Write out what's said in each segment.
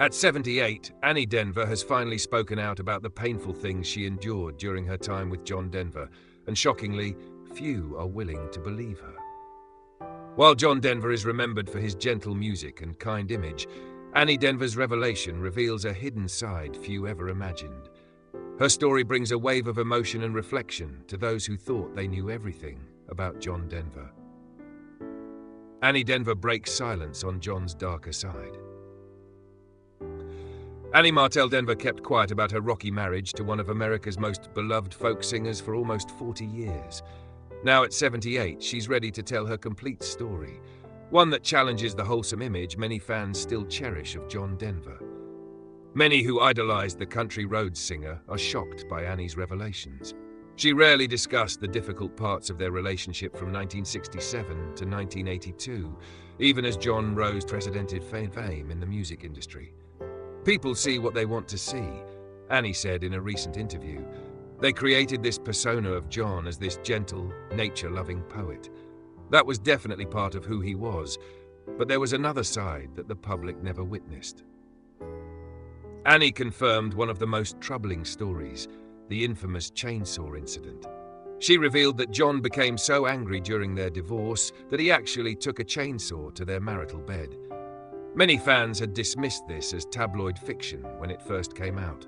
At 78, Annie Denver has finally spoken out about the painful things she endured during her time with John Denver, and shockingly, few are willing to believe her. While John Denver is remembered for his gentle music and kind image, Annie Denver's revelation reveals a hidden side few ever imagined. Her story brings a wave of emotion and reflection to those who thought they knew everything about John Denver. Annie Denver breaks silence on John's darker side. Annie Martell Denver kept quiet about her rocky marriage to one of America's most beloved folk singers for almost 40 years. Now at 78, she's ready to tell her complete story, one that challenges the wholesome image many fans still cherish of John Denver. Many who idolized the country roads singer are shocked by Annie's revelations. She rarely discussed the difficult parts of their relationship from 1967 to 1982, even as John rose to unprecedented fame in the music industry. People see what they want to see, Annie said in a recent interview. They created this persona of John as this gentle, nature-loving poet. That was definitely part of who he was, but there was another side that the public never witnessed. Annie confirmed one of the most troubling stories, the infamous chainsaw incident. She revealed that John became so angry during their divorce that he actually took a chainsaw to their marital bed. Many fans had dismissed this as tabloid fiction when it first came out.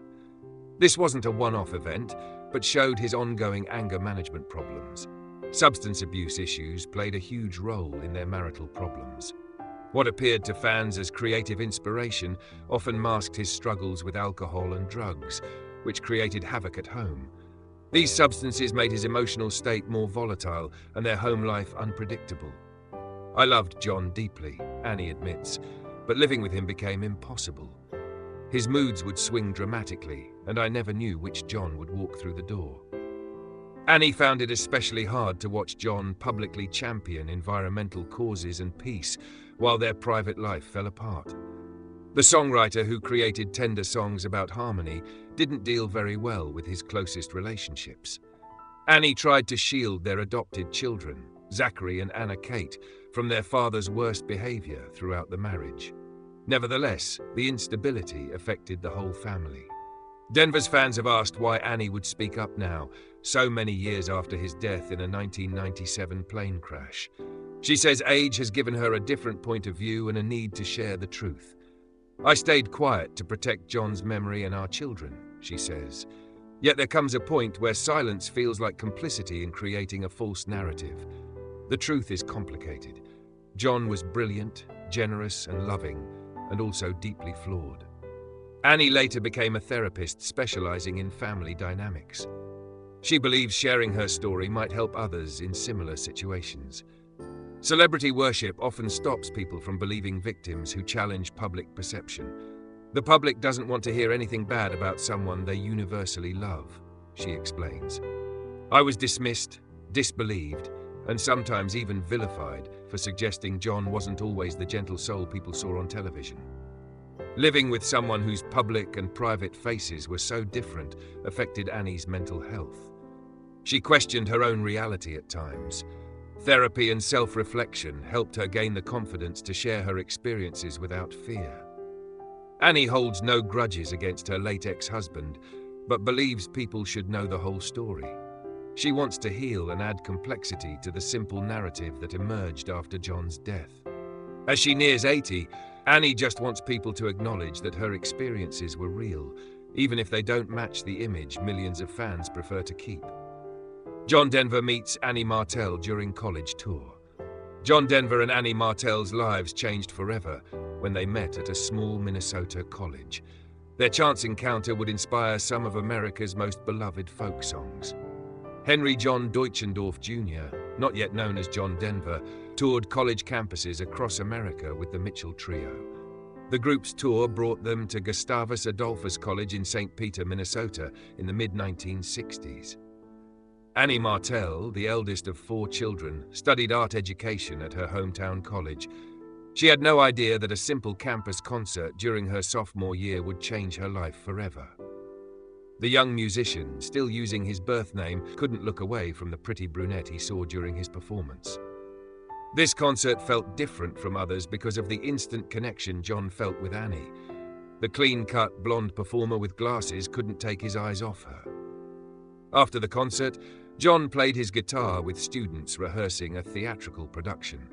This wasn't a one-off event, but showed his ongoing anger management problems. Substance abuse issues played a huge role in their marital problems. What appeared to fans as creative inspiration often masked his struggles with alcohol and drugs, which created havoc at home. These substances made his emotional state more volatile and their home life unpredictable. I loved John deeply, Annie admits, but living with him became impossible. His moods would swing dramatically, and I never knew which John would walk through the door. Annie found it especially hard to watch John publicly champion environmental causes and peace while their private life fell apart. The songwriter who created tender songs about harmony didn't deal very well with his closest relationships. Annie tried to shield their adopted children, Zachary and Anna Kate, from their father's worst behavior throughout the marriage. Nevertheless, the instability affected the whole family. Denver's fans have asked why Annie would speak up now, so many years after his death in a 1997 plane crash. She says age has given her a different point of view and a need to share the truth. I stayed quiet to protect John's memory and our children, she says. Yet there comes a point where silence feels like complicity in creating a false narrative. The truth is complicated. John was brilliant, generous and loving, and also deeply flawed. Annie later became a therapist specializing in family dynamics. She believes sharing her story might help others in similar situations. Celebrity worship often stops people from believing victims who challenge public perception. The public doesn't want to hear anything bad about someone they universally love, she explains. I was dismissed, disbelieved, and sometimes even vilified for suggesting John wasn't always the gentle soul people saw on television. Living with someone whose public and private faces were so different affected Annie's mental health. She questioned her own reality at times. Therapy and self-reflection helped her gain the confidence to share her experiences without fear. Annie holds no grudges against her late ex-husband, but believes people should know the whole story. She wants to heal and add complexity to the simple narrative that emerged after John's death. As she nears 80, Annie just wants people to acknowledge that her experiences were real, even if they don't match the image millions of fans prefer to keep. John Denver meets Annie Martell during college tour. John Denver and Annie Martell's lives changed forever when they met at a small Minnesota college. Their chance encounter would inspire some of America's most beloved folk songs. Henry John Deutschendorf Jr., not yet known as John Denver, toured college campuses across America with the Mitchell Trio. The group's tour brought them to Gustavus Adolphus College in St. Peter, Minnesota, in the mid-1960s. Annie Martell, the eldest of 4 children, studied art education at her hometown college. She had no idea that a simple campus concert during her sophomore year would change her life forever. The young musician, still using his birth name, couldn't look away from the pretty brunette he saw during his performance. This concert felt different from others because of the instant connection John felt with Annie. The clean-cut, blonde performer with glasses couldn't take his eyes off her. After the concert, John played his guitar with students rehearsing a theatrical production.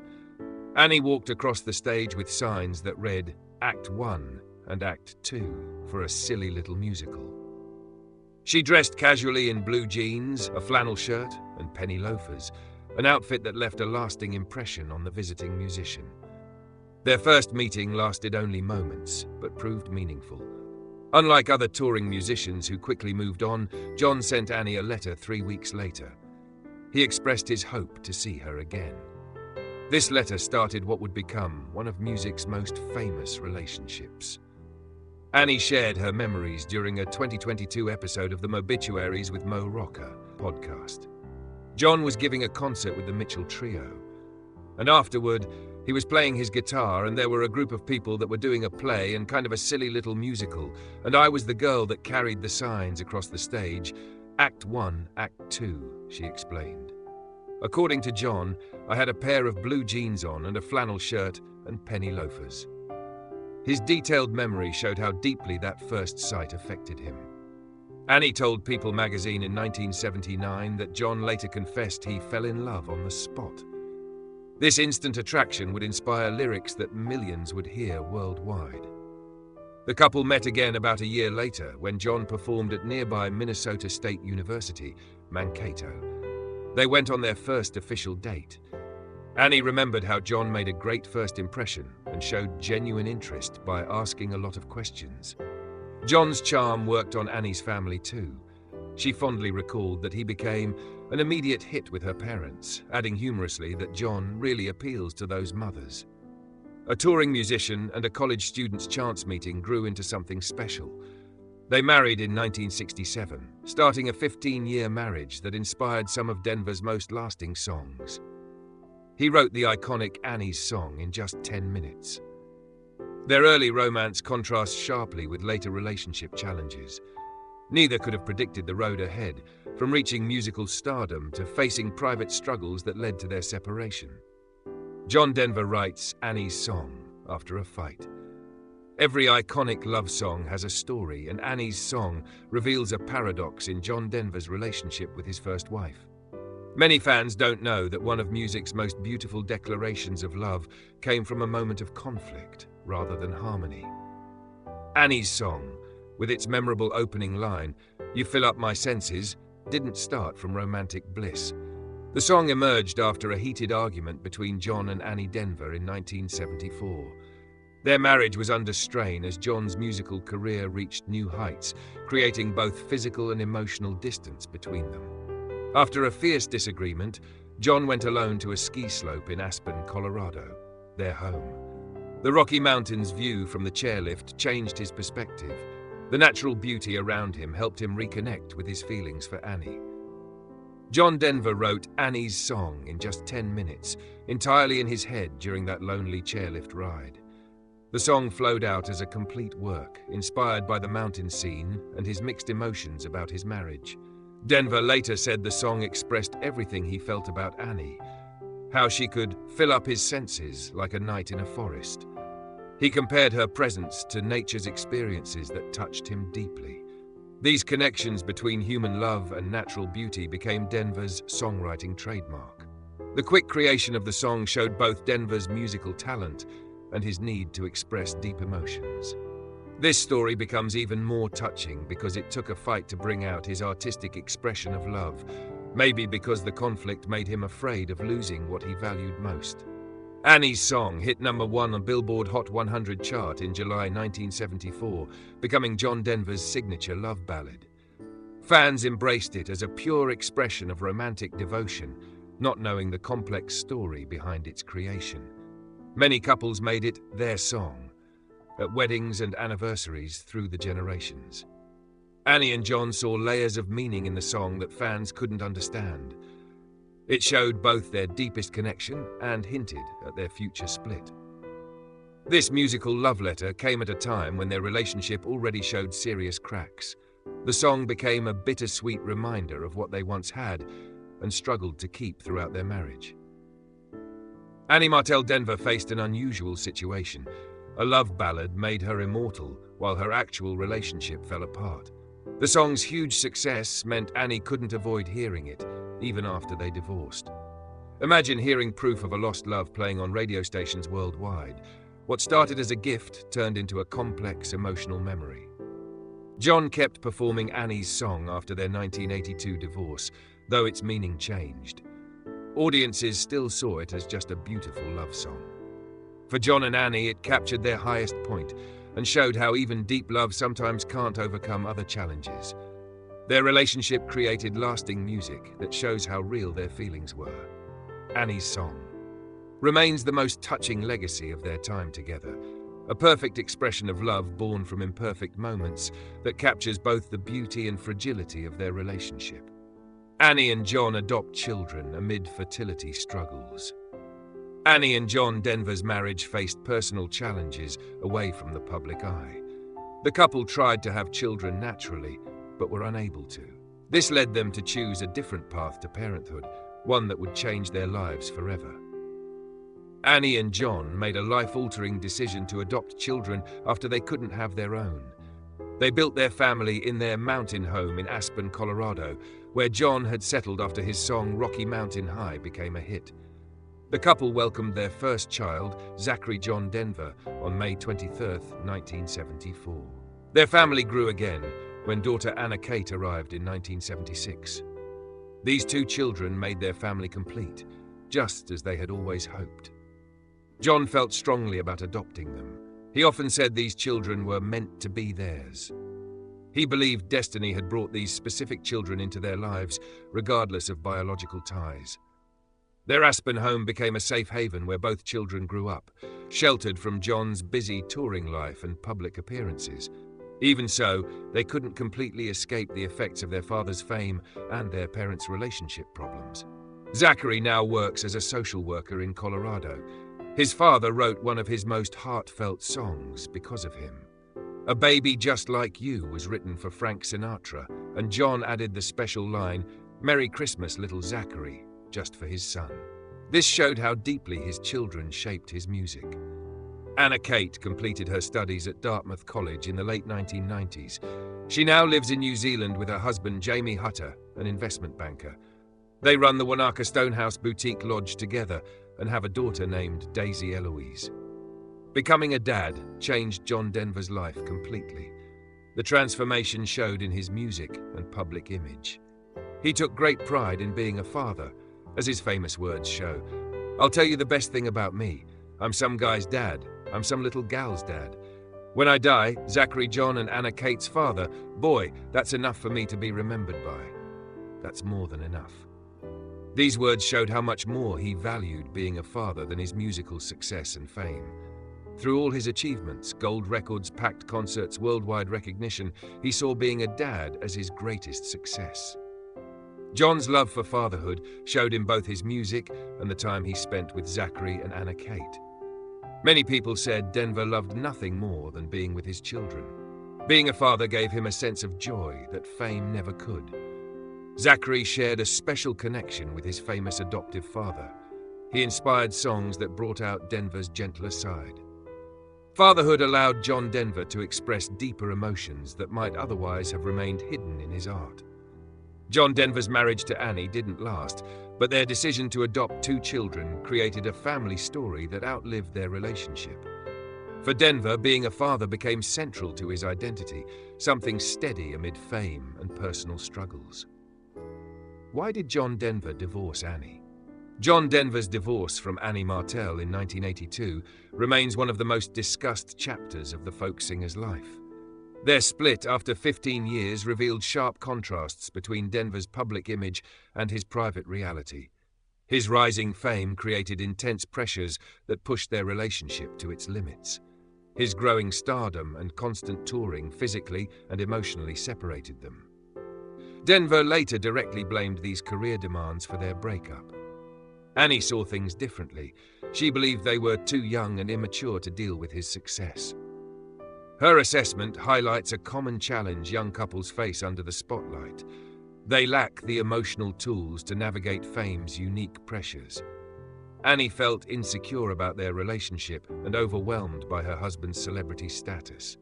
Annie walked across the stage with signs that read Act 1 and Act 2 for a silly little musical. She dressed casually in blue jeans, a flannel shirt, and penny loafers, an outfit that left a lasting impression on the visiting musician. Their first meeting lasted only moments, but proved meaningful. Unlike other touring musicians who quickly moved on, John sent Annie a letter 3 weeks later. He expressed his hope to see her again. This letter started what would become one of music's most famous relationships. Annie shared her memories during a 2022 episode of the Mobituaries with Mo Rocca podcast. John was giving a concert with the Mitchell Trio, and afterward, he was playing his guitar and there were a group of people that were doing a play and kind of a silly little musical, and I was the girl that carried the signs across the stage. Act 1, Act 2, she explained. According to John, I had a pair of blue jeans on and a flannel shirt and penny loafers. His detailed memory showed how deeply that first sight affected him. Annie told People magazine in 1979 that John later confessed he fell in love on the spot. This instant attraction would inspire lyrics that millions would hear worldwide. The couple met again about a year later when John performed at nearby Minnesota State University, Mankato. They went on their first official date. Annie remembered how John made a great first impression and showed genuine interest by asking a lot of questions. John's charm worked on Annie's family too. She fondly recalled that he became an immediate hit with her parents, adding humorously that John really appeals to those mothers. A touring musician and a college student's chance meeting grew into something special. They married in 1967, starting a 15-year marriage that inspired some of Denver's most lasting songs. He wrote the iconic Annie's song in just 10 minutes. Their early romance contrasts sharply with later relationship challenges. Neither could have predicted the road ahead, from reaching musical stardom to facing private struggles that led to their separation. John Denver writes Annie's song after a fight. Every iconic love song has a story, and Annie's song reveals a paradox in John Denver's relationship with his first wife. Many fans don't know that one of music's most beautiful declarations of love came from a moment of conflict rather than harmony. Annie's song, with its memorable opening line, "You fill up my senses," didn't start from romantic bliss. The song emerged after a heated argument between John and Annie Denver in 1974. Their marriage was under strain as John's musical career reached new heights, creating both physical and emotional distance between them. After a fierce disagreement, John went alone to a ski slope in Aspen, Colorado, their home. The Rocky Mountains view from the chairlift changed his perspective. The natural beauty around him helped him reconnect with his feelings for Annie. John Denver wrote Annie's song in just 10 minutes, entirely in his head during that lonely chairlift ride. The song flowed out as a complete work, inspired by the mountain scene and his mixed emotions about his marriage. Denver later said the song expressed everything he felt about Annie, how she could fill up his senses like a night in a forest. He compared her presence to nature's experiences that touched him deeply. These connections between human love and natural beauty became Denver's songwriting trademark. The quick creation of the song showed both Denver's musical talent and his need to express deep emotions. This story becomes even more touching because it took a fight to bring out his artistic expression of love, maybe because the conflict made him afraid of losing what he valued most. Annie's song hit #1 on Billboard Hot 100 chart in July 1974, becoming John Denver's signature love ballad. Fans embraced it as a pure expression of romantic devotion, not knowing the complex story behind its creation. Many couples made it their song, at weddings and anniversaries through the generations. Annie and John saw layers of meaning in the song that fans couldn't understand. It showed both their deepest connection and hinted at their future split. This musical love letter came at a time when their relationship already showed serious cracks. The song became a bittersweet reminder of what they once had and struggled to keep throughout their marriage. Annie Martell Denver faced an unusual situation. A love ballad made her immortal, while her actual relationship fell apart. The song's huge success meant Annie couldn't avoid hearing it, even after they divorced. Imagine hearing proof of a lost love playing on radio stations worldwide. What started as a gift turned into a complex emotional memory. John kept performing Annie's song after their 1982 divorce, though its meaning changed. Audiences still saw it as just a beautiful love song. For John and Annie, it captured their highest point and showed how even deep love sometimes can't overcome other challenges. Their relationship created lasting music that shows how real their feelings were. Annie's song remains the most touching legacy of their time together, a perfect expression of love born from imperfect moments that captures both the beauty and fragility of their relationship. Annie and John adopt children amid fertility struggles. Annie and John Denver's marriage faced personal challenges away from the public eye. The couple tried to have children naturally, but were unable to. This led them to choose a different path to parenthood, one that would change their lives forever. Annie and John made a life-altering decision to adopt children after they couldn't have their own. They built their family in their mountain home in Aspen, Colorado, where John had settled after his song Rocky Mountain High became a hit. The couple welcomed their first child, Zachary John Denver, on May 23, 1974. Their family grew again when daughter Anna Kate arrived in 1976. These two children made their family complete, just as they had always hoped. John felt strongly about adopting them. He often said these children were meant to be theirs. He believed destiny had brought these specific children into their lives, regardless of biological ties. Their Aspen home became a safe haven where both children grew up, sheltered from John's busy touring life and public appearances. Even so, they couldn't completely escape the effects of their father's fame and their parents' relationship problems. Zachary now works as a social worker in Colorado. His father wrote one of his most heartfelt songs because of him. A Baby Just Like You was written for Frank Sinatra, and John added the special line, "Merry Christmas, little Zachary," just for his son. This showed how deeply his children shaped his music. Anna Kate completed her studies at Dartmouth College in the late 1990s. She now lives in New Zealand with her husband Jamie Hutter, an investment banker. They run the Wanaka Stonehouse Boutique Lodge together and have a daughter named Daisy Eloise. Becoming a dad changed John Denver's life completely. The transformation showed in his music and public image. He took great pride in being a father, as his famous words show. "I'll tell you the best thing about me. I'm some guy's dad. I'm some little gal's dad. When I die, Zachary John and Anna Kate's father, boy, that's enough for me to be remembered by. That's more than enough." These words showed how much more he valued being a father than his musical success and fame. Through all his achievements, gold records, packed concerts, worldwide recognition, he saw being a dad as his greatest success. John's love for fatherhood showed in both his music and the time he spent with Zachary and Anna Kate. Many people said Denver loved nothing more than being with his children. Being a father gave him a sense of joy that fame never could. Zachary shared a special connection with his famous adoptive father. He inspired songs that brought out Denver's gentler side. Fatherhood allowed John Denver to express deeper emotions that might otherwise have remained hidden in his art. John Denver's marriage to Annie didn't last, but their decision to adopt two children created a family story that outlived their relationship. For Denver, being a father became central to his identity, something steady amid fame and personal struggles. Why did John Denver divorce Annie? John Denver's divorce from Annie Martell in 1982 remains one of the most discussed chapters of the folk singer's life. Their split after 15 years revealed sharp contrasts between Denver's public image and his private reality. His rising fame created intense pressures that pushed their relationship to its limits. His growing stardom and constant touring physically and emotionally separated them. Denver later directly blamed these career demands for their breakup. Annie saw things differently. She believed they were too young and immature to deal with his success. Her assessment highlights a common challenge young couples face under the spotlight. They lack the emotional tools to navigate fame's unique pressures. Annie felt insecure about their relationship and overwhelmed by her husband's celebrity status.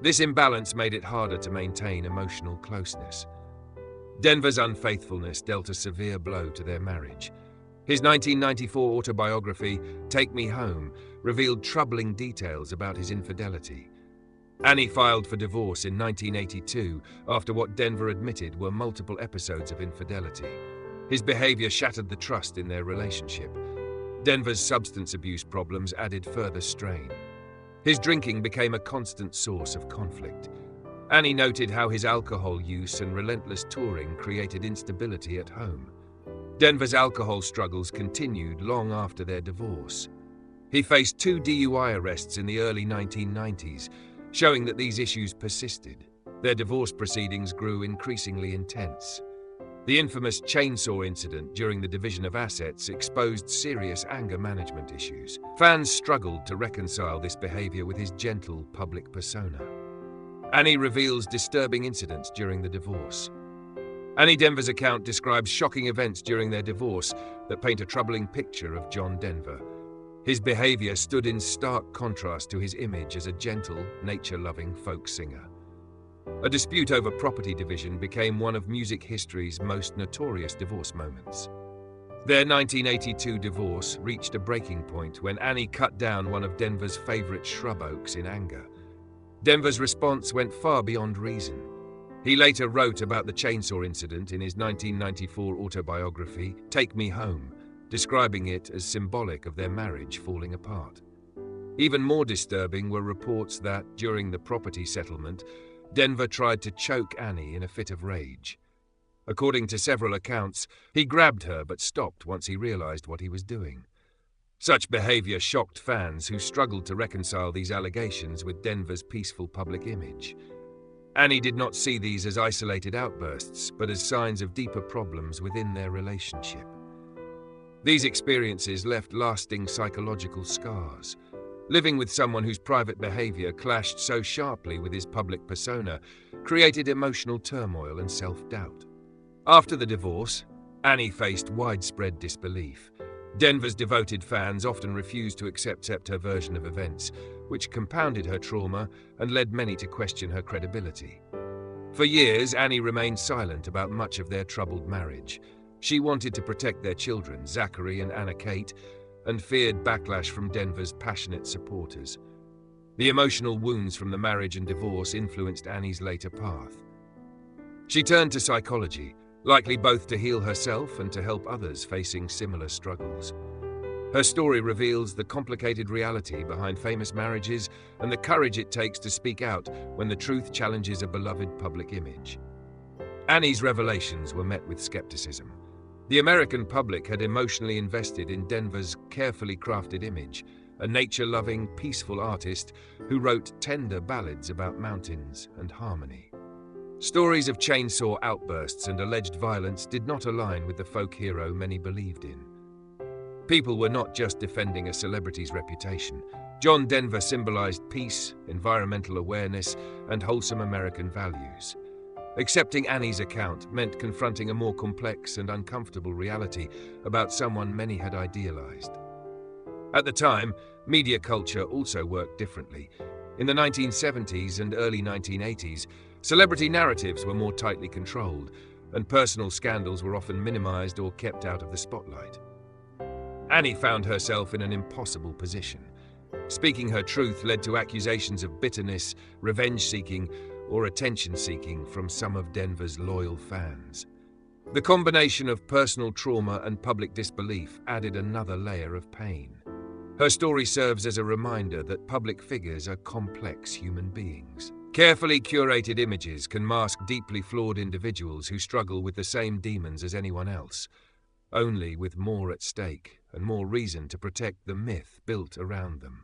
This imbalance made it harder to maintain emotional closeness. Denver's unfaithfulness dealt a severe blow to their marriage. His 1994 autobiography, Take Me Home, revealed troubling details about his infidelity. Annie filed for divorce in 1982 after what Denver admitted were multiple episodes of infidelity. His behavior shattered the trust in their relationship. Denver's substance abuse problems added further strain. His drinking became a constant source of conflict. Annie noted how his alcohol use and relentless touring created instability at home. Denver's alcohol struggles continued long after their divorce. He faced 2 DUI arrests in the early 1990s, showing that these issues persisted. Their divorce proceedings grew increasingly intense. The infamous chainsaw incident during the division of assets exposed serious anger management issues. Fans struggled to reconcile this behavior with his gentle public persona. Annie reveals disturbing incidents during the divorce. Annie Denver's account describes shocking events during their divorce that paint a troubling picture of John Denver. His behavior stood in stark contrast to his image as a gentle, nature-loving folk singer. A dispute over property division became one of music history's most notorious divorce moments. Their 1982 divorce reached a breaking point when Annie cut down one of Denver's favorite shrub oaks in anger. Denver's response went far beyond reason. He later wrote about the chainsaw incident in his 1994 autobiography, Take Me Home, describing it as symbolic of their marriage falling apart. Even more disturbing were reports that, during the property settlement, Denver tried to choke Annie in a fit of rage. According to several accounts, he grabbed her but stopped once he realized what he was doing. Such behavior shocked fans who struggled to reconcile these allegations with Denver's peaceful public image. Annie did not see these as isolated outbursts, but as signs of deeper problems within their relationship. These experiences left lasting psychological scars. Living with someone whose private behavior clashed so sharply with his public persona created emotional turmoil and self-doubt. After the divorce, Annie faced widespread disbelief. Denver's devoted fans often refused to accept her version of events, which compounded her trauma and led many to question her credibility. For years, Annie remained silent about much of their troubled marriage. She wanted to protect their children, Zachary and Anna Kate, and feared backlash from Denver's passionate supporters. The emotional wounds from the marriage and divorce influenced Annie's later path. She turned to psychology, likely both to heal herself and to help others facing similar struggles. Her story reveals the complicated reality behind famous marriages and the courage it takes to speak out when the truth challenges a beloved public image. Annie's revelations were met with skepticism. The American public had emotionally invested in Denver's carefully crafted image, a nature-loving, peaceful artist who wrote tender ballads about mountains and harmony. Stories of chainsaw outbursts and alleged violence did not align with the folk hero many believed in. People were not just defending a celebrity's reputation. John Denver symbolized peace, environmental awareness, and wholesome American values. Accepting Annie's account meant confronting a more complex and uncomfortable reality about someone many had idealized. At the time, media culture also worked differently. In the 1970s and early 1980s, celebrity narratives were more tightly controlled, and personal scandals were often minimized or kept out of the spotlight. Annie found herself in an impossible position. Speaking her truth led to accusations of bitterness, revenge-seeking, or attention-seeking from some of Denver's loyal fans. The combination of personal trauma and public disbelief added another layer of pain. Her story serves as a reminder that public figures are complex human beings. Carefully curated images can mask deeply flawed individuals who struggle with the same demons as anyone else, only with more at stake and more reason to protect the myth built around them.